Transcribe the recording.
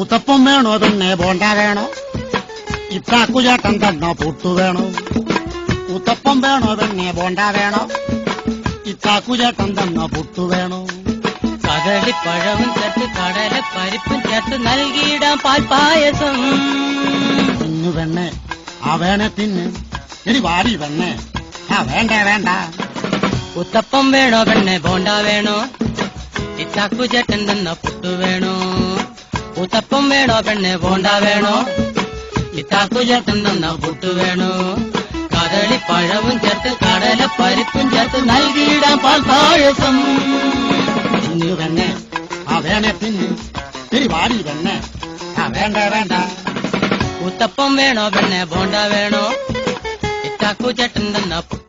ഉത്തപ്പം വേണോ പിന്നെ ബോണ്ട വേണോ? ഇത്താക്കുചേട്ടൻ തന്ന പുട്ടു വേണോ? ഉത്തപ്പം വേണോ പിന്നെ ബോണ്ട വേണോ? ഇത്താക്കുചേട്ടൻ തന്ന പുട്ടു വേണോ? കദളിപ്പഴവും ചേർത്ത് കടല പരിപ്പും ചേർത്ത് നൽകിയിടാം പാൽപ്പായസം. തിന്നു പെണ്ണെ, ആ വേണേ തിന്ന്. ഇനി വാരി പെണ്ണെ, ആ വേണ്ട വേണ്ട. ഉത്തപ്പം വേണോ പെണ്ണെ ബോണ്ട വേണോ? ഇത്താക്കുചേട്ടൻ തന്ന പുട്ടു വേണോ? ഉത്തപ്പം വേണോ പെണ്ണെ ബോണ്ട വേണോ? ഇത്താക്കുചേട്ടൻ തന്ന പുട്ടു വേണോ? കദളിപ്പഴവും ചേർത്ത് കടല പരിപ്പും ചേർത്ത് നൽകിയിടാം പാൽപ്പായസം. തിന്നു പെണ്ണെ, ആ വേണേ തിന്ന്. ഇനി വാരി പെണ്ണെ, ആ വേണ്ട വേണ്ട. ഉത്തപ്പം വേണോ പെണ്ണെ ബോണ്ട വേണോ? ഇത്താക്കുചേട്ടൻ തന്ന പുട്ടു